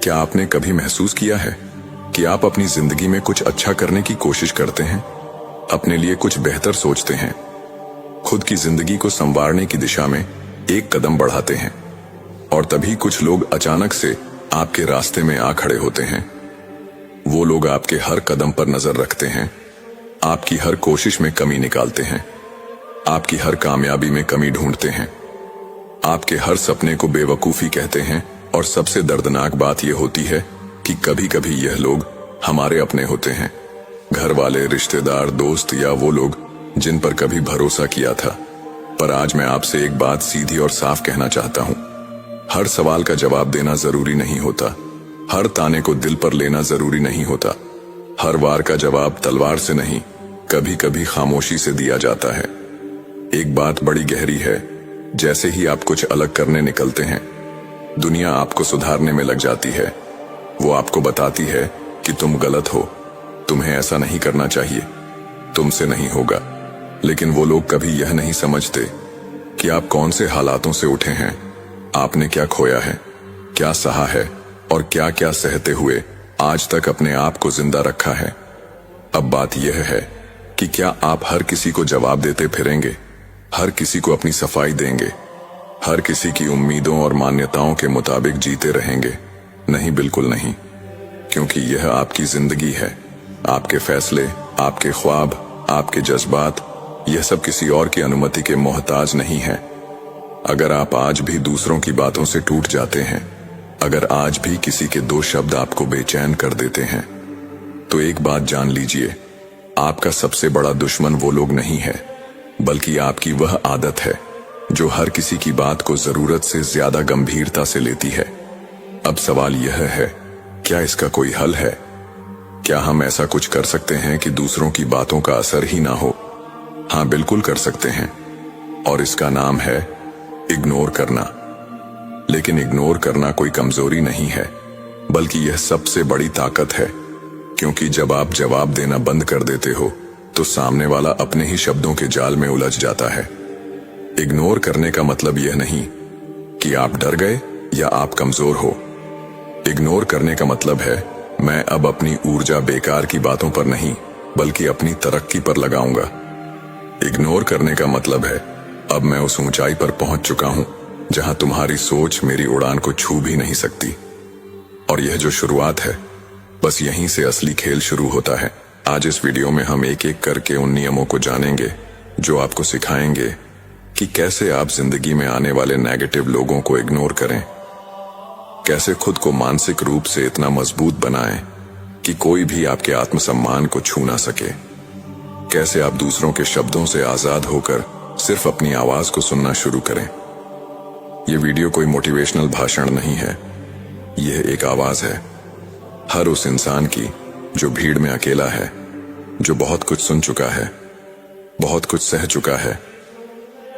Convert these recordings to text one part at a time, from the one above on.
क्या आपने कभी महसूस किया है कि आप अपनी जिंदगी में कुछ अच्छा करने की कोशिश करते हैं, अपने लिए कुछ बेहतर सोचते हैं, खुद की जिंदगी को संवारने की दिशा में एक कदम बढ़ाते हैं, और तभी कुछ लोग अचानक से आपके रास्ते में आ खड़े होते हैं। वो लोग आपके हर कदम पर नजर रखते हैं, आपकी हर कोशिश में कमी निकालते हैं, आपकी हर कामयाबी में कमी ढूंढते हैं, आपके हर सपने को बेवकूफी कहते हैं। और सबसे दर्दनाक बात यह होती है कि कभी कभी यह लोग हमारे अपने होते हैं, घर वाले, रिश्तेदार, दोस्त, या वो लोग जिन पर कभी भरोसा किया था। पर आज मैं आपसे एक बात सीधी और साफ कहना चाहता हूं। हर सवाल का जवाब देना जरूरी नहीं होता, हर ताने को दिल पर लेना जरूरी नहीं होता, हर वार का जवाब तलवार से नहीं, कभी कभी खामोशी से दिया जाता है। एक बात बड़ी गहरी है, जैसे ही आप कुछ अलग करने निकलते हैं, दुनिया आपको सुधारने में लग जाती है। वो आपको बताती है कि तुम गलत हो, तुम्हें ऐसा नहीं करना चाहिए, तुमसे नहीं होगा। लेकिन वो लोग कभी यह नहीं समझते कि आप कौन से हालातों से उठे हैं, आपने क्या खोया है, क्या सहा है, और क्या क्या सहते हुए आज तक अपने आप को जिंदा रखा है। अब बात यह है कि क्या आप हर किसी को जवाब देते फिरेंगे, हर किसी को अपनी सफाई देंगे, हर किसी की उम्मीदों और मान्यताओं के मुताबिक जीते रहेंगे? नहीं, बिल्कुल नहीं, क्योंकि यह आपकी जिंदगी है। आपके फैसले, आपके ख्वाब, आपके जज्बात, यह सब किसी और की अनुमति के मोहताज नहीं है। अगर आप आज भी दूसरों की बातों से टूट जाते हैं, अगर आज भी किसी के दो शब्द आपको बेचैन कर देते हैं, तो एक बात जान लीजिए, आपका सबसे बड़ा दुश्मन वो लोग नहीं है, बल्कि आपकी वह आदत है जो हर किसी की बात को जरूरत से ज्यादा गंभीरता से लेती है। अब सवाल यह है, क्या इसका कोई हल है? क्या हम ऐसा कुछ कर सकते हैं कि दूसरों की बातों का असर ही ना हो? हाँ, बिल्कुल कर सकते हैं, और इसका नाम है इग्नोर करना। लेकिन इग्नोर करना कोई कमजोरी नहीं है, बल्कि यह सबसे बड़ी ताकत है, क्योंकि जब आप जवाब देना बंद कर देते हो तो सामने वाला अपने ही शब्दों के जाल में उलझ जाता है। इग्नोर करने का मतलब यह नहीं कि आप डर गए या आप कमजोर हो। इग्नोर करने का मतलब है, मैं अब अपनी ऊर्जा बेकार की बातों पर नहीं, बल्कि अपनी तरक्की पर लगाऊंगा। इग्नोर करने का मतलब है, अब मैं उस ऊंचाई पर पहुंच चुका हूं जहां तुम्हारी सोच मेरी उड़ान को छू भी नहीं सकती। और यह जो शुरुआत है, बस यहीं से असली खेल शुरू होता है। आज इस वीडियो में हम एक एक करके उन नियमों को जानेंगे जो आपको सिखाएंगे कि कैसे आप जिंदगी में आने वाले नेगेटिव लोगों को इग्नोर करें, कैसे खुद को मानसिक रूप से इतना मजबूत बनाएं कि कोई भी आपके आत्मसम्मान को छू ना सके, कैसे आप दूसरों के शब्दों से आजाद होकर सिर्फ अपनी आवाज को सुनना शुरू करें। यह वीडियो कोई मोटिवेशनल भाषण नहीं है, यह एक आवाज है हर उस इंसान की जो भीड़ में अकेला है, जो बहुत कुछ सुन चुका है, बहुत कुछ सह चुका है,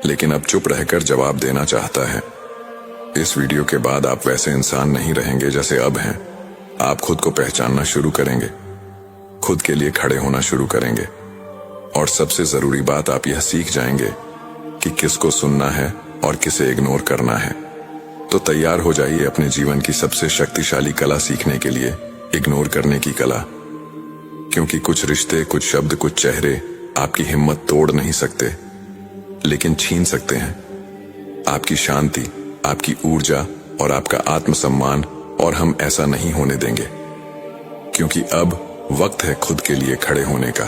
लेकिन अब चुप रहकर जवाब देना चाहता है। इस वीडियो के बाद आप वैसे इंसान नहीं रहेंगे जैसे अब हैं। आप खुद को पहचानना शुरू करेंगे, खुद के लिए खड़े होना शुरू करेंगे, और सबसे जरूरी बात, आप यह सीख जाएंगे कि किसको सुनना है और किसे इग्नोर करना है। तो तैयार हो जाइए अपने जीवन की सबसे शक्तिशाली कला सीखने के लिए, इग्नोर करने की कला। क्योंकि कुछ रिश्ते, कुछ शब्द, कुछ चेहरे आपकी हिम्मत तोड़ नहीं सकते, लेकिन छीन सकते हैं आपकी शांति, आपकी ऊर्जा और आपका आत्मसम्मान। और हम ऐसा नहीं होने देंगे, क्योंकि अब वक्त है खुद के लिए खड़े होने का,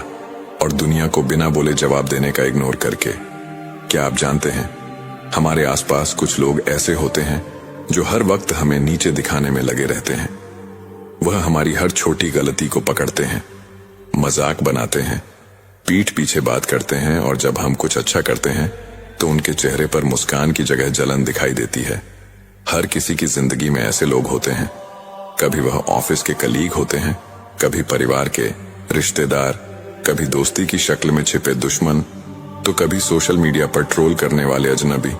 और दुनिया को बिना बोले जवाब देने का इग्नोर करके। क्या आप जानते हैं, हमारे आसपास कुछ लोग ऐसे होते हैं जो हर वक्त हमें नीचे दिखाने में लगे रहते हैं। वह हमारी हर छोटी गलती को पकड़ते हैं, मजाक बनाते हैं, पीठ पीछे बात करते हैं, और जब हम कुछ अच्छा करते हैं तो उनके चेहरे पर मुस्कान की जगह जलन दिखाई देती है। हर किसी की जिंदगी में ऐसे लोग होते हैं। कभी वह ऑफिस के कलीग होते हैं, कभी परिवार के रिश्तेदार, कभी दोस्ती की शक्ल में छिपे दुश्मन, तो कभी सोशल मीडिया पर ट्रोल करने वाले अजनबी।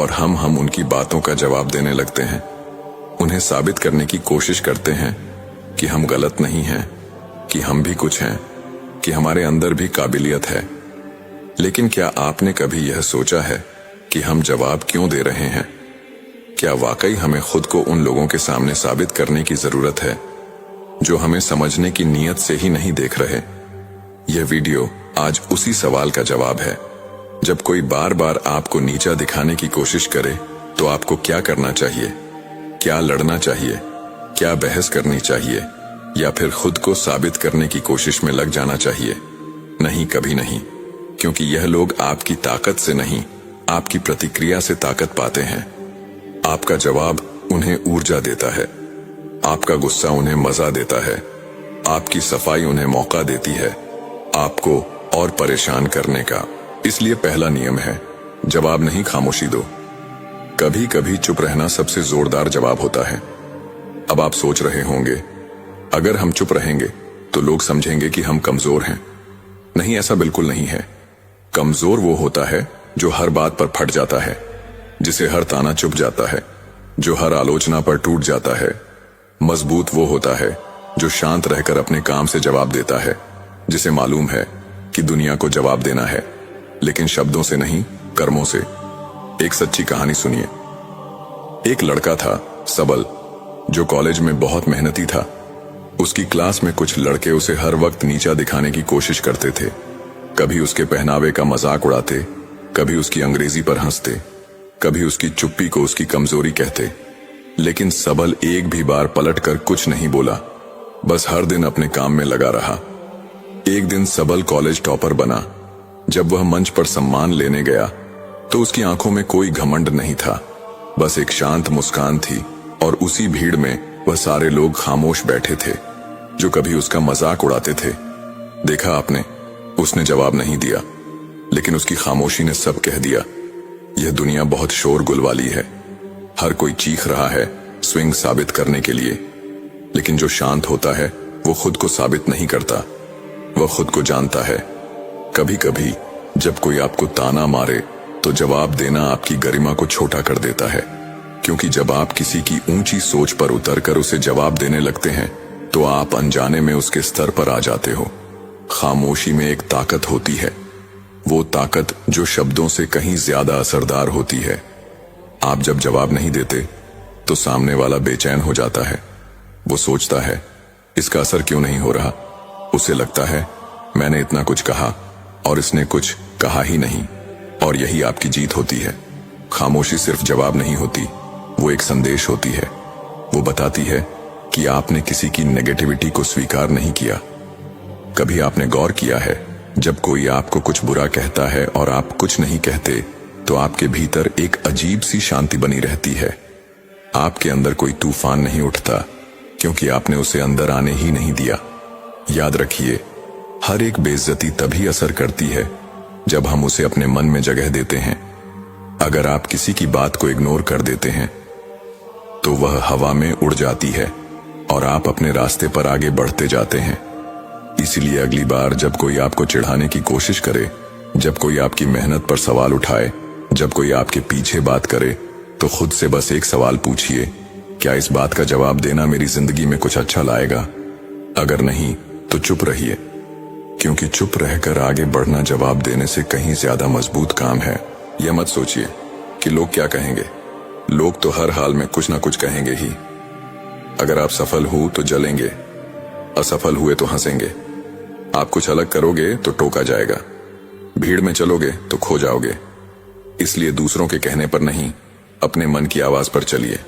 और हम उनकी बातों का जवाब देने लगते हैं, उन्हें साबित करने की कोशिश करते हैं कि हम गलत नहीं हैं, कि हम भी कुछ हैं, कि हमारे अंदर भी काबिलियत है। लेकिन क्या आपने कभी यह सोचा है कि हम जवाब क्यों दे रहे हैं? क्या वाकई हमें खुद को उन लोगों के सामने साबित करने की जरूरत है जो हमें समझने की नीयत से ही नहीं देख रहे? यह वीडियो आज उसी सवाल का जवाब है। जब कोई बार बार आपको नीचा दिखाने की कोशिश करे तो आपको क्या करना चाहिए? क्या लड़ना चाहिए? क्या बहस करनी चाहिए? या फिर खुद को साबित करने की कोशिश में लग जाना चाहिए? नहीं, कभी नहीं, क्योंकि यह लोग आपकी ताकत से नहीं, आपकी प्रतिक्रिया से ताकत पाते हैं। आपका जवाब उन्हें ऊर्जा देता है, आपका गुस्सा उन्हें मजा देता है, आपकी सफाई उन्हें मौका देती है आपको और परेशान करने का। इसलिए पहला नियम है, जवाब नहीं, खामोशी दो। कभी कभी चुप रहना सबसे जोरदार जवाब होता है। अब आप सोच रहे होंगे, अगर हम चुप रहेंगे तो लोग समझेंगे कि हम कमजोर हैं। नहीं, ऐसा बिल्कुल नहीं है। कमजोर वो होता है जो हर बात पर फट जाता है, जिसे हर ताना चुप जाता है, जो हर आलोचना पर टूट जाता है। मजबूत वो होता है जो शांत रहकर अपने काम से जवाब देता है, जिसे मालूम है कि दुनिया को जवाब देना है, लेकिन शब्दों से नहीं, कर्मों से। एक सच्ची कहानी सुनिए। एक लड़का था, सबल, जो कॉलेज में बहुत मेहनती था। उसकी क्लास में कुछ लड़के उसे हर वक्त नीचा दिखाने की कोशिश करते थे। कभी उसके पहनावे का मजाक उड़ाते, कभी उसकी अंग्रेजी पर हंसते, कभी उसकी चुप्पी को उसकी कमजोरी कहते। लेकिन सबल एक भी बार पलटकर कुछ नहीं बोला, बस हर दिन अपने काम में लगा रहा। एक दिन सबल कॉलेज टॉपर बना। जब वह मंच पर सम्मान लेने गया तो उसकी आंखों में कोई घमंड नहीं था, बस एक शांत मुस्कान थी। और उसी भीड़ में वह सारे लोग खामोश बैठे थे जो कभी उसका मजाक उड़ाते थे। देखा आपने, उसने जवाब नहीं दिया, लेकिन उसकी खामोशी ने सब कह दिया। यह दुनिया बहुत शोरगुल वाली है, हर कोई चीख रहा है स्विंग साबित करने के लिए, लेकिन जो शांत होता है वो खुद को साबित नहीं करता, वह खुद को जानता है। कभी कभी जब कोई आपको ताना मारे तो जवाब देना आपकी गरिमा को छोटा कर देता है, क्योंकि जब आप किसी की ऊंची सोच पर उतरकर उसे जवाब देने लगते हैं तो आप अनजाने में उसके स्तर पर आ जाते हो। खामोशी में एक ताकत होती है, वो ताकत जो शब्दों से कहीं ज्यादा असरदार होती है। आप जब जवाब नहीं देते तो सामने वाला बेचैन हो जाता है। वो सोचता है, इसका असर क्यों नहीं हो रहा? उसे लगता है, मैंने इतना कुछ कहा और इसने कुछ कहा ही नहीं। और यही आपकी जीत होती है। खामोशी सिर्फ जवाब नहीं होती, वो एक संदेश होती है। वो बताती है कि आपने किसी की नेगेटिविटी को स्वीकार नहीं किया। कभी आपने गौर किया है, जब कोई आपको कुछ बुरा कहता है और आप कुछ नहीं कहते तो आपके भीतर एक अजीब सी शांति बनी रहती है। आपके अंदर कोई तूफान नहीं उठता, क्योंकि आपने उसे अंदर आने ही नहीं दिया। याद रखिए, हर एक बेइज्जती तभी असर करती है जब हम उसे अपने मन में जगह देते हैं। अगर आप किसी की बात को इग्नोर कर देते हैं तो वह हवा में उड़ जाती है और आप अपने रास्ते पर आगे बढ़ते जाते हैं। इसलिए अगली बार जब कोई आपको चिढ़ाने की कोशिश करे, जब कोई आपकी मेहनत पर सवाल उठाए, जब कोई आपके पीछे बात करे, तो खुद से बस एक सवाल पूछिए, क्या इस बात का जवाब देना मेरी जिंदगी में कुछ अच्छा लाएगा? अगर नहीं तो चुप रहिए, क्योंकि चुप रहकर आगे बढ़ना जवाब देने से कहीं ज्यादा मजबूत काम है। यह मत सोचिए कि लोग क्या कहेंगे। लोग तो हर हाल में कुछ ना कुछ कहेंगे ही। अगर आप सफल हो तो जलेंगे, असफल हुए तो हंसेंगे। आप कुछ अलग करोगे तो टोका जाएगा, भीड़ में चलोगे तो खो जाओगे। इसलिए दूसरों के कहने पर नहीं, अपने मन की आवाज पर चलिए।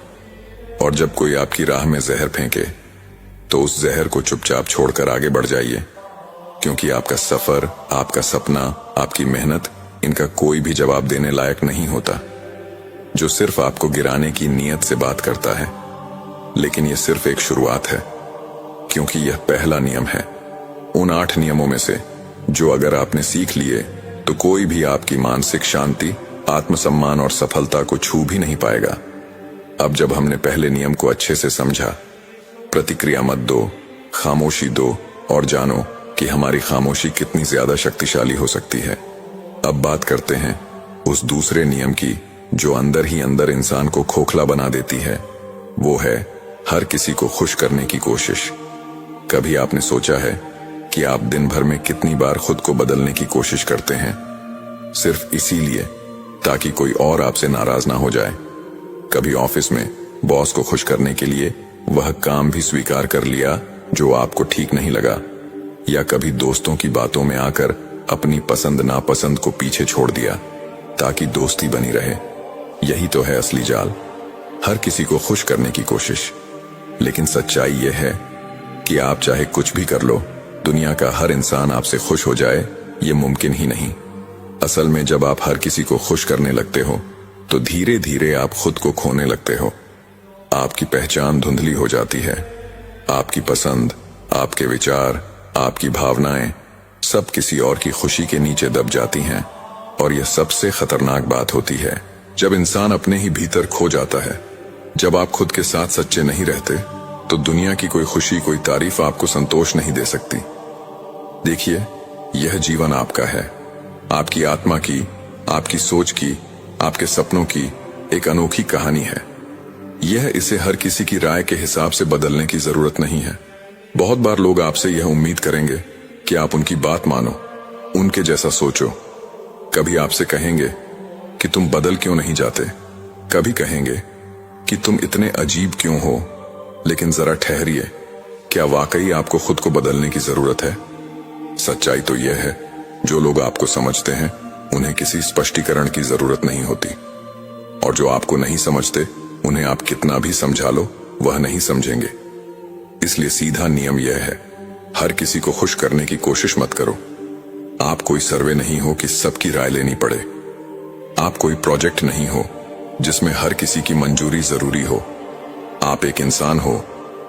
और जब कोई आपकी राह में जहर फेंके तो उस जहर को चुपचाप छोड़कर आगे बढ़ जाइए, क्योंकि आपका सफर, आपका सपना, आपकी मेहनत, इनका कोई भी जवाब देने लायक नहीं होता। जो सिर्फ आपको गिराने की नीयत से बात करता है। लेकिन यह सिर्फ एक शुरुआत है, क्योंकि यह पहला नियम है उन 8 नियमों में से जो अगर आपने सीख लिए तो कोई भी आपकी मानसिक शांति, आत्मसम्मान और सफलता को छू भी नहीं पाएगा। अब जब हमने पहले नियम को अच्छे से समझा, प्रतिक्रिया मत दो, खामोशी दो और जानो कि हमारी खामोशी कितनी ज्यादा शक्तिशाली हो सकती है। अब बात करते हैं उस दूसरे नियम की जो अंदर ही अंदर इंसान को खोखला बना देती है। वो है हर किसी को खुश करने की कोशिश। कभी आपने सोचा है कि आप दिन भर में कितनी बार खुद को बदलने की कोशिश करते हैं, सिर्फ इसीलिए ताकि कोई और आपसे नाराज ना हो जाए? कभी ऑफिस में बॉस को खुश करने के लिए वह काम भी स्वीकार कर लिया जो आपको ठीक नहीं लगा, या कभी दोस्तों की बातों में आकर अपनी पसंद नापसंद को पीछे छोड़ दिया ताकि दोस्ती बनी रहे। यही तो है असली जाल, हर किसी को खुश करने की कोशिश। लेकिन सच्चाई यह है कि आप चाहे कुछ भी कर लो, दुनिया का हर इंसान आपसे खुश हो जाए ये मुमकिन ही नहीं। असल में जब आप हर किसी को खुश करने लगते हो तो धीरे धीरे आप खुद को खोने लगते हो। आपकी पहचान धुंधली हो जाती है। आपकी पसंद, आपके विचार, आपकी भावनाएं सब किसी और की खुशी के नीचे दब जाती हैं। और यह सबसे खतरनाक बात होती है जब इंसान अपने ही भीतर खो जाता है। जब आप खुद के साथ सच्चे नहीं रहते तो दुनिया की कोई खुशी, कोई तारीफ आपको संतोष नहीं दे सकती। देखिए, यह जीवन आपका है, आपकी आत्मा की, आपकी सोच की, आपके सपनों की एक अनोखी कहानी है। इसे हर किसी की राय के हिसाब से बदलने की जरूरत नहीं है। बहुत बार लोग आपसे यह उम्मीद करेंगे कि आप उनकी बात मानो, उनके जैसा सोचो। कभी आपसे कहेंगे कि तुम बदल क्यों नहीं जाते, कभी कहेंगे कि तुम इतने अजीब क्यों हो। लेकिन जरा ठहरिए, क्या वाकई आपको खुद को बदलने की जरूरत है? सच्चाई तो यह है, जो लोग आपको समझते हैं उन्हें किसी स्पष्टीकरण की जरूरत नहीं होती, और जो आपको नहीं समझते उन्हें आप कितना भी समझा लो वह नहीं समझेंगे। इसलिए सीधा नियम यह है, हर किसी को खुश करने की कोशिश मत करो। आप कोई सर्वे नहीं हो कि सबकी राय लेनी पड़े। आप कोई प्रोजेक्ट नहीं हो जिसमें हर किसी की मंजूरी जरूरी हो। आप एक इंसान हो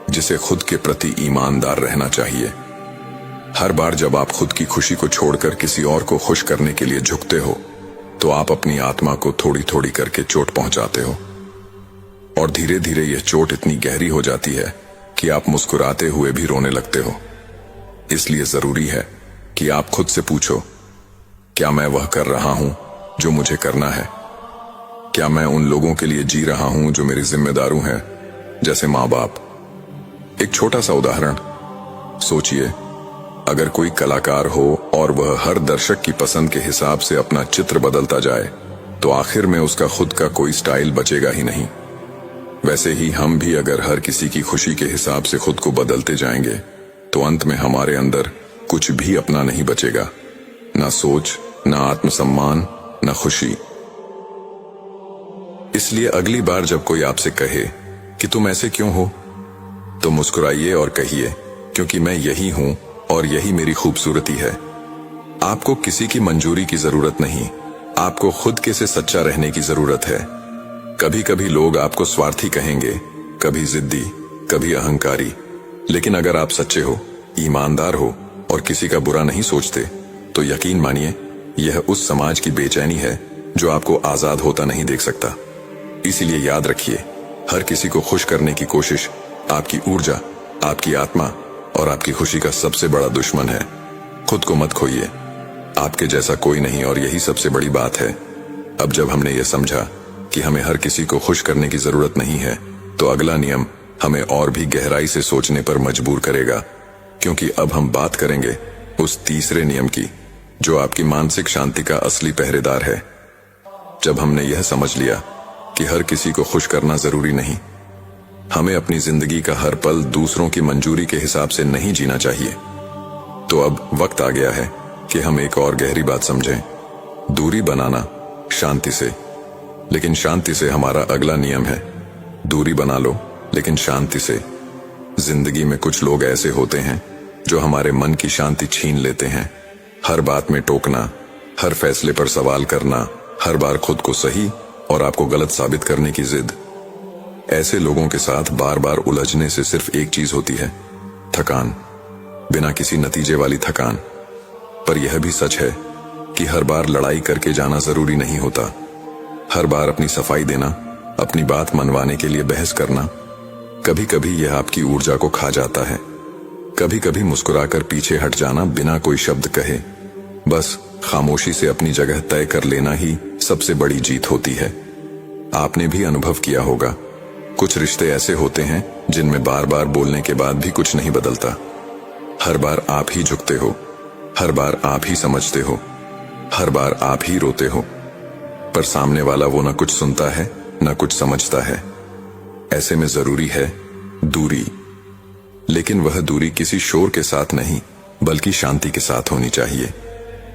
जिसे खुद के प्रति ईमानदार रहना चाहिए। हर बार जब आप खुद की खुशी को छोड़कर किसी और को खुश करने के लिए झुकते हो तो आप अपनी आत्मा को थोड़ी थोड़ी करके चोट पहुंचाते हो, और धीरे धीरे यह चोट इतनी गहरी हो जाती है कि आप मुस्कुराते हुए भी रोने लगते हो। इसलिए जरूरी है कि आप खुद से पूछो, क्या मैं वह कर रहा हूं जो मुझे करना है? क्या मैं उन लोगों के लिए जी रहा हूं जो मेरी जिम्मेदारी हैं, जैसे माँ बाप? एक छोटा सा उदाहरण सोचिए, अगर कोई कलाकार हो और वह हर दर्शक की पसंद के हिसाब से अपना चित्र बदलता जाए तो आखिर में उसका खुद का कोई स्टाइल बचेगा ही नहीं। वैसे ही हम भी अगर हर किसी की खुशी के हिसाब से खुद को बदलते जाएंगे तो अंत में हमारे अंदर कुछ भी अपना नहीं बचेगा, ना सोच, ना आत्मसम्मान, ना खुशी। इसलिए अगली बार जब कोई आपसे कहे कि तुम ऐसे क्यों हो, तो मुस्कुराइए और कहिए, क्योंकि मैं यही हूं और यही मेरी खूबसूरती है। आपको किसी की मंजूरी की जरूरत नहीं, आपको खुद के से सच्चा रहने की जरूरत है। कभी कभी लोग आपको स्वार्थी कहेंगे, कभी जिद्दी, कभी अहंकारी, लेकिन अगर आप सच्चे हो, ईमानदार हो और किसी का बुरा नहीं सोचते तो यकीन मानिए यह उस समाज की बेचैनी है जो आपको आजाद होता नहीं देख सकता। इसीलिए याद रखिए, हर किसी को खुश करने की कोशिश आपकी ऊर्जा, आपकी आत्मा और आपकी खुशी का सबसे बड़ा दुश्मन है। खुद को मत खोइए, आपके जैसा कोई नहीं, और यही सबसे बड़ी बात है। अब जब हमने ये समझा कि हमें हर किसी को खुश करने की जरूरत नहीं है, तो अगला नियम हमें और भी गहराई से सोचने पर मजबूर करेगा, क्योंकि अब हम बात करेंगे उस तीसरे नियम की जो आपकी मानसिक शांति का असली पहरेदार है। जब हमने यह समझ लिया कि हर किसी को खुश करना जरूरी नहीं, हमें अपनी जिंदगी का हर पल दूसरों की मंजूरी के हिसाब से नहीं जीना चाहिए, तो अब वक्त आ गया है कि हम एक और गहरी बात समझें। दूरी बनाना शांति से, लेकिन शांति से हमारा अगला नियम है, दूरी बना लो लेकिन शांति से। जिंदगी में कुछ लोग ऐसे होते हैं जो हमारे मन की शांति छीन लेते हैं। हर बात में टोकना, हर फैसले पर सवाल करना, हर बार खुद को सही और आपको गलत साबित करने की जिद। ऐसे लोगों के साथ बार बार उलझने से सिर्फ एक चीज होती है, थकान, बिना किसी नतीजे वाली थकान। पर यह भी सच है कि हर बार लड़ाई करके जाना जरूरी नहीं होता। हर बार अपनी सफाई देना, अपनी बात मनवाने के लिए बहस करना, कभी कभी यह आपकी ऊर्जा को खा जाता है। कभी कभी मुस्कुराकर पीछे हट जाना बिना कोई शब्द कहे, बस खामोशी से अपनी जगह तय कर लेना ही सबसे बड़ी जीत होती है। आपने भी अनुभव किया होगा, कुछ रिश्ते ऐसे होते हैं जिनमें बार बार बोलने के बाद भी कुछ नहीं बदलता। हर बार आप ही झुकते हो, हर बार आप ही समझते हो, हर बार आप ही रोते हो, पर सामने वाला वो ना कुछ सुनता है न कुछ समझता है। ऐसे में जरूरी है दूरी, लेकिन वह दूरी किसी शोर के साथ नहीं बल्कि शांति के साथ होनी चाहिए।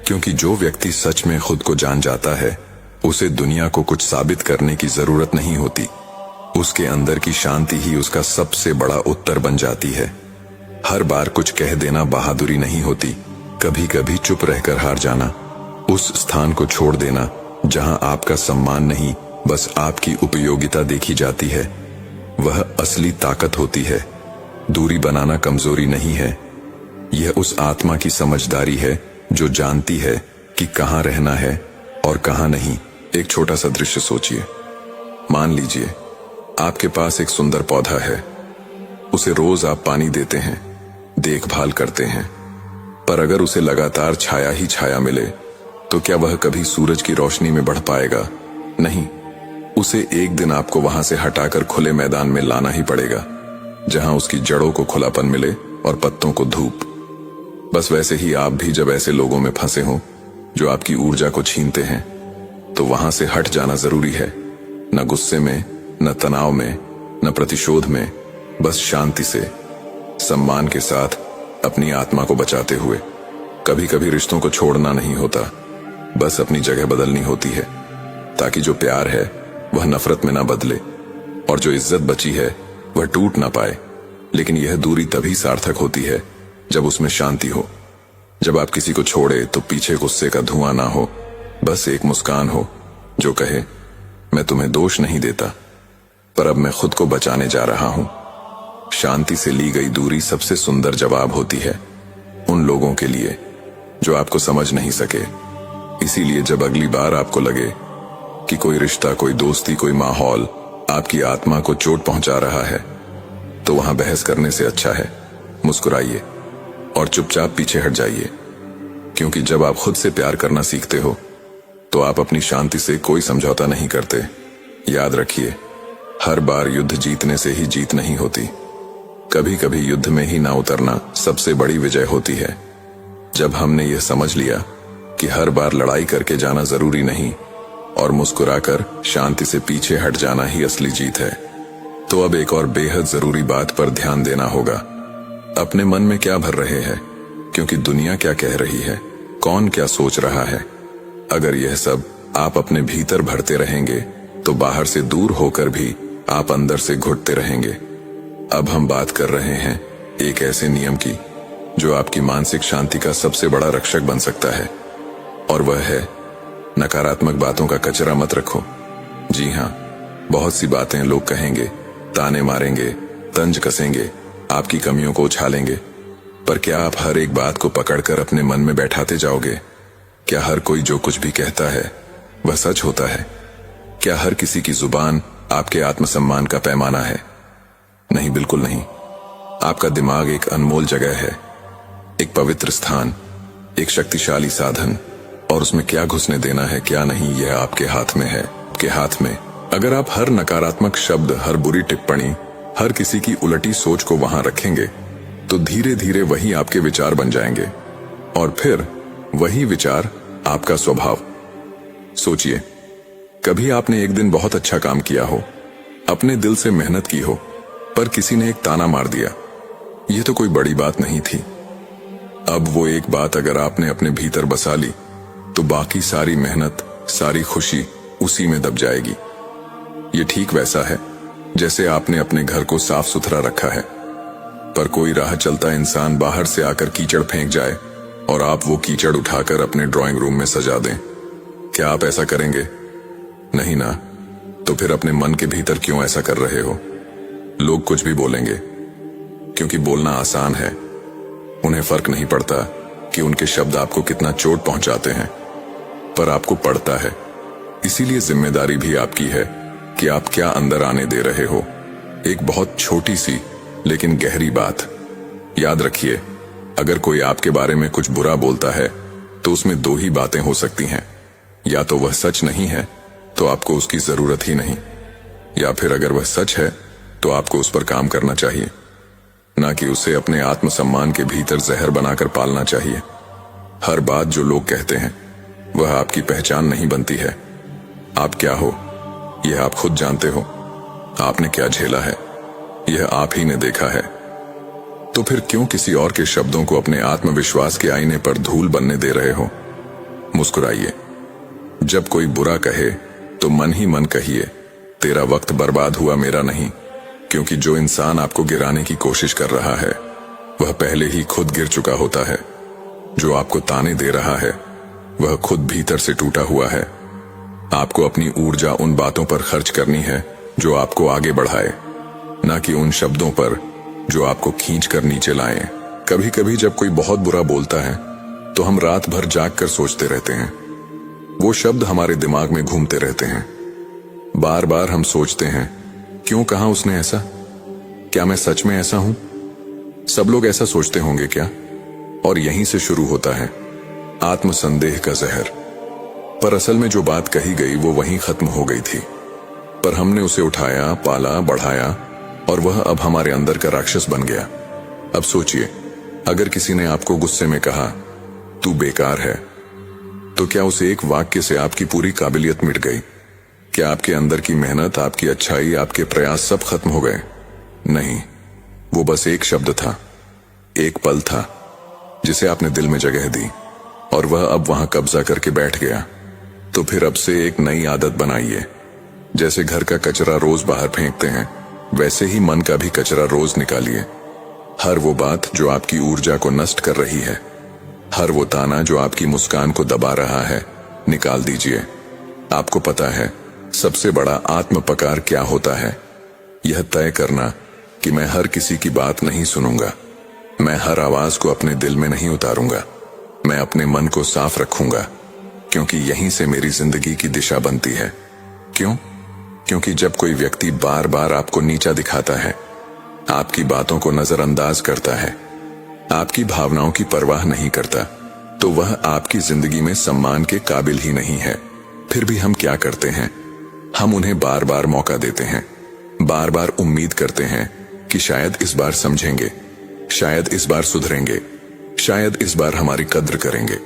क्योंकि जो व्यक्ति सच में खुद को जान जाता है उसे दुनिया को कुछ साबित करने की जरूरत नहीं होती। उसके अंदर की शांति ही उसका सबसे बड़ा उत्तर बन जाती है। हर बार कुछ कह देना बहादुरी नहीं होती, कभी कभी चुप रहकर हार जाना, उस स्थान को छोड़ देना जहां आपका सम्मान नहीं बस आपकी उपयोगिता देखी जाती है, वह असली ताकत होती है। दूरी बनाना कमजोरी नहीं है, यह उस आत्मा की समझदारी है जो जानती है कि कहां रहना है और कहां नहीं। एक छोटा सा दृश्य सोचिए। मान लीजिए आपके पास एक सुंदर पौधा है, उसे रोज आप पानी देते हैं, देखभाल करते हैं, पर अगर उसे लगातार छाया ही छाया मिले तो क्या वह कभी सूरज की रोशनी में बढ़ पाएगा? नहीं। उसे एक दिन आपको वहां से हटाकर खुले मैदान में लाना ही पड़ेगा, जहां उसकी जड़ों को खुलापन मिले और पत्तों को धूप। बस वैसे ही आप भी जब ऐसे लोगों में फंसे हो जो आपकी ऊर्जा को छीनते हैं, तो वहां से हट जाना जरूरी है। न गुस्से में, न तनाव में, न प्रतिशोध में, बस शांति से, सम्मान के साथ, अपनी आत्मा को बचाते हुए। कभी कभी रिश्तों को छोड़ना नहीं होता, बस अपनी जगह बदलनी होती है, ताकि जो प्यार है वह नफरत में ना बदले और जो इज्जत बची है वह टूट ना पाए। लेकिन यह दूरी तभी सार्थक होती है जब उसमें शांति हो। जब आप किसी को छोड़े तो पीछे गुस्से का धुआं ना हो, बस एक मुस्कान हो जो कहे, मैं तुम्हें दोष नहीं देता, पर अब मैं खुद को बचाने जा रहा हूं। शांति से ली गई दूरी सबसे सुंदर जवाब होती है उन लोगों के लिए जो आपको समझ नहीं सके। इसीलिए जब अगली बार आपको लगे कि कोई रिश्ता, कोई दोस्ती, कोई माहौल आपकी आत्मा को चोट पहुंचा रहा है, तो वहां बहस करने से अच्छा है मुस्कुराइए और चुपचाप पीछे हट जाइए। क्योंकि जब आप खुद से प्यार करना सीखते हो तो आप अपनी शांति से कोई समझौता नहीं करते। याद रखिए, हर बार युद्ध जीतने से ही जीत नहीं होती, कभी कभी युद्ध में ही ना उतरना सबसे बड़ी विजय होती है। जब हमने यह समझ लिया कि हर बार लड़ाई करके जाना जरूरी नहीं और मुस्कुराकर शांति से पीछे हट जाना ही असली जीत है, तो अब एक और बेहद जरूरी बात पर ध्यान देना होगा। अपने मन में क्या भर रहे हैं, क्योंकि दुनिया क्या कह रही है, कौन क्या सोच रहा है। अगर यह सब आप अपने भीतर भरते रहेंगे तो बाहर से दूर होकर भी आप अंदर से घुटते रहेंगे। अब हम बात कर रहे हैं एक ऐसे नियम की जो आपकी मानसिक शांति का सबसे बड़ा रक्षक बन सकता है, और वह है नकारात्मक बातों का कचरा मत रखो। जी हां, बहुत सी बातें लोग कहेंगे, ताने मारेंगे, तंज कसेंगे, आपकी कमियों को उछालेंगे, पर क्या आप हर एक बात को पकड़कर अपने मन में बैठाते जाओगे? क्या हर कोई जो कुछ भी कहता है वह सच होता है? क्या हर किसी की जुबान आपके आत्मसम्मान का पैमाना है? नहीं, बिल्कुल नहीं। आपका दिमाग एक अनमोल जगह है, एक पवित्र स्थान, एक शक्तिशाली साधन, और उसमें क्या घुसने देना है क्या नहीं यह आपके हाथ में है, आपके हाथ में। अगर आप हर नकारात्मक शब्द, हर बुरी टिप्पणी, हर किसी की उलटी सोच को वहां रखेंगे तो धीरे धीरे वही आपके विचार बन जाएंगे और फिर वही विचार आपका स्वभाव। सोचिए, कभी आपने एक दिन बहुत अच्छा काम किया हो, अपने दिल से मेहनत की हो, पर किसी ने एक ताना मार दिया। यह तो कोई बड़ी बात नहीं थी। अब वो एक बात अगर आपने अपने भीतर बसा ली तो बाकी सारी मेहनत, सारी खुशी उसी में दब जाएगी। ये ठीक वैसा है जैसे आपने अपने घर को साफ सुथरा रखा है, पर कोई राह चलता इंसान बाहर से आकर कीचड़ फेंक जाए और आप वो कीचड़ उठाकर अपने ड्राइंग रूम में सजा दें। क्या आप ऐसा करेंगे? नहीं ना। तो फिर अपने मन के भीतर क्यों ऐसा कर रहे हो? लोग कुछ भी बोलेंगे, क्योंकि बोलना आसान है। उन्हें फर्क नहीं पड़ता कि उनके शब्द आपको कितना चोट पहुंचाते हैं, पर आपको पड़ता है। इसीलिए जिम्मेदारी भी आपकी है कि आप क्या अंदर आने दे रहे हो। एक बहुत छोटी सी लेकिन गहरी बात याद रखिए, अगर कोई आपके बारे में कुछ बुरा बोलता है तो उसमें दो ही बातें हो सकती हैं, या तो वह सच नहीं है तो आपको उसकी जरूरत ही नहीं, या फिर अगर वह सच है तो आपको उस पर काम करना चाहिए, ना कि उसे अपने आत्मसम्मान के भीतर जहर बनाकर पालना चाहिए। हर बात जो लोग कहते हैं वह आपकी पहचान नहीं बनती है। आप क्या हो यह आप खुद जानते हो। आपने क्या झेला है यह आप ही ने देखा है। तो फिर क्यों किसी और के शब्दों को अपने आत्मविश्वास के आईने पर धूल बनने दे रहे हो? मुस्कुराइए। जब कोई बुरा कहे तो मन ही मन कहिए, तेरा वक्त बर्बाद हुआ, मेरा नहीं। क्योंकि जो इंसान आपको गिराने की कोशिश कर रहा है वह पहले ही खुद गिर चुका होता है। जो आपको ताने दे रहा है वह खुद भीतर से टूटा हुआ है। आपको अपनी ऊर्जा उन बातों पर खर्च करनी है जो आपको आगे बढ़ाए, ना कि उन शब्दों पर जो आपको खींच कर नीचे लाएं। कभी कभी जब कोई बहुत बुरा बोलता है तो हम रात भर जाग कर सोचते रहते हैं। वो शब्द हमारे दिमाग में घूमते रहते हैं। बार बार हम सोचते हैं, क्यों कहा उसने ऐसा? क्या मैं सच में ऐसा हूं? सब लोग ऐसा सोचते होंगे क्या? और यहीं से शुरू होता है आत्मसंदेह का जहर। पर असल में जो बात कही गई वो वहीं खत्म हो गई थी, पर हमने उसे उठाया, पाला, बढ़ाया और वह अब हमारे अंदर का राक्षस बन गया। अब सोचिए, अगर किसी ने आपको गुस्से में कहा तू बेकार है, तो क्या उस एक वाक्य से आपकी पूरी काबिलियत मिट गई? क्या आपके अंदर की मेहनत, आपकी अच्छाई, आपके प्रयास सब खत्म हो गए? नहीं, वो बस एक शब्द था, एक पल था जिसे आपने दिल में जगह दी और वह अब वहां कब्जा करके बैठ गया। तो फिर अब से एक नई आदत बनाइए। जैसे घर का कचरा रोज बाहर फेंकते हैं, वैसे ही मन का भी कचरा रोज निकालिए। हर वो बात जो आपकी ऊर्जा को नष्ट कर रही है, हर वो ताना जो आपकी मुस्कान को दबा रहा है, निकाल दीजिए। आपको पता है सबसे बड़ा आत्मपकार क्या होता है? यह तय करना कि मैं हर किसी की बात नहीं सुनूंगा, मैं हर आवाज को अपने दिल में नहीं उतारूंगा, मैं अपने मन को साफ रखूंगा, क्योंकि यहीं से मेरी जिंदगी की दिशा बनती है। क्यों? क्योंकि जब कोई व्यक्ति बार बार आपको नीचा दिखाता है, आपकी बातों को नजरअंदाज करता है, आपकी भावनाओं की परवाह नहीं करता, तो वह आपकी जिंदगी में सम्मान के काबिल ही नहीं है। फिर भी हम क्या करते हैं? हम उन्हें बार बार मौका देते हैं, बार बार उम्मीद करते हैं कि शायद इस बार समझेंगे, शायद इस बार सुधरेंगे, शायद इस बार हमारी कद्र करेंगे।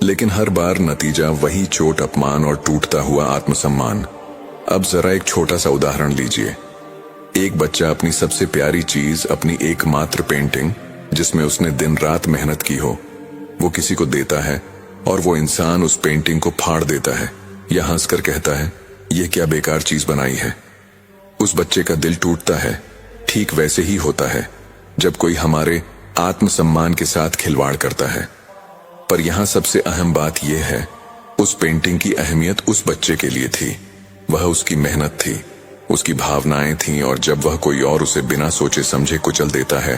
लेकिन हर बार नतीजा वही चोट, अपमान और टूटता हुआ आत्मसम्मान। अब जरा एक छोटा सा उदाहरण लीजिए। एक बच्चा अपनी सबसे प्यारी चीज, अपनी एकमात्र पेंटिंग जिसमें उसने दिन रात मेहनत की हो, वो किसी को देता है और वो इंसान उस पेंटिंग को फाड़ देता है या हंसकर कहता है, ये क्या बेकार चीज बनाई है। उस बच्चे का दिल टूटता है। ठीक वैसे ही होता है जब कोई हमारे आत्मसम्मान के साथ खिलवाड़ करता है। पर यहां सबसे अहम बात यह है, उस पेंटिंग की अहमियत उस बच्चे के लिए थी, वह उसकी मेहनत थी, उसकी भावनाएं थीं, और जब वह कोई और उसे बिना सोचे समझे कुचल देता है,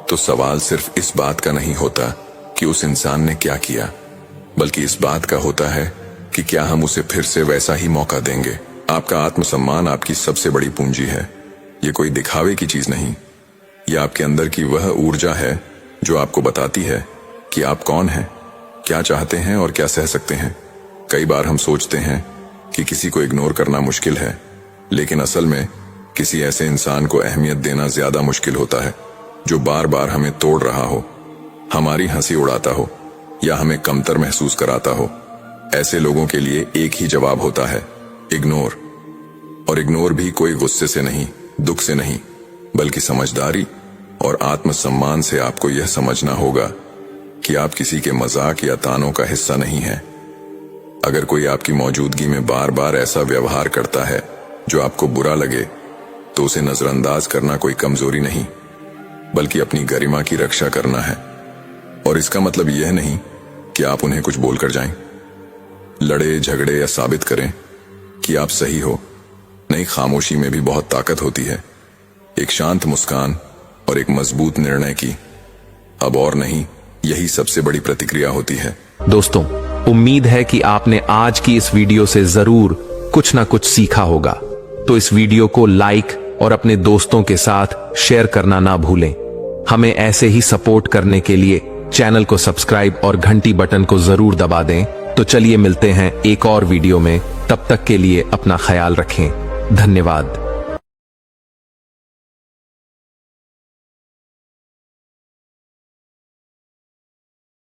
तो सवाल सिर्फ इस बात का नहीं होता कि उस इंसान ने क्या किया, बल्कि इस बात का होता है कि क्या हम उसे फिर से वैसा ही मौका देंगे। आपका आत्मसम्मान आपकी सबसे बड़ी पूंजी है। ये कोई दिखावे की चीज नहीं, यह आपके अंदर की वह ऊर्जा है जो आपको बताती है कि आप कौन हैं, क्या चाहते हैं और क्या सह सकते हैं। कई बार हम सोचते हैं कि किसी को इग्नोर करना मुश्किल है, लेकिन असल में किसी ऐसे इंसान को अहमियत देना ज्यादा मुश्किल होता है जो बार बार हमें तोड़ रहा हो, हमारी हंसी उड़ाता हो या हमें कमतर महसूस कराता हो। ऐसे लोगों के लिए एक ही जवाब होता है, इग्नोर। और इग्नोर भी कोई गुस्से से नहीं, दुख से नहीं, बल्कि समझदारी और आत्मसम्मान से। आपको यह समझना होगा कि आप किसी के मजाक या तानों का हिस्सा नहीं हैं। अगर कोई आपकी मौजूदगी में बार बार ऐसा व्यवहार करता है जो आपको बुरा लगे, तो उसे नजरअंदाज करना कोई कमजोरी नहीं, बल्कि अपनी गरिमा की रक्षा करना है। और इसका मतलब यह नहीं कि आप उन्हें कुछ बोलकर जाएं, लड़े झगड़े या साबित करें कि आप सही हो। नहीं, खामोशी में भी बहुत ताकत होती है, एक शांत मुस्कान और एक मजबूत निर्णय की। अब और नहीं, यही सबसे बड़ी प्रतिक्रिया होती है। दोस्तों, उम्मीद है कि आपने आज की इस वीडियो से जरूर कुछ ना कुछ सीखा होगा। तो इस वीडियो को लाइक और अपने दोस्तों के साथ शेयर करना ना भूलें। हमें ऐसे ही सपोर्ट करने के लिए चैनल को सब्सक्राइब और घंटी बटन को जरूर दबा दें। तो चलिए मिलते हैं एक और वीडियो में, तब तक के लिए अपना ख्याल रखें। धन्यवाद।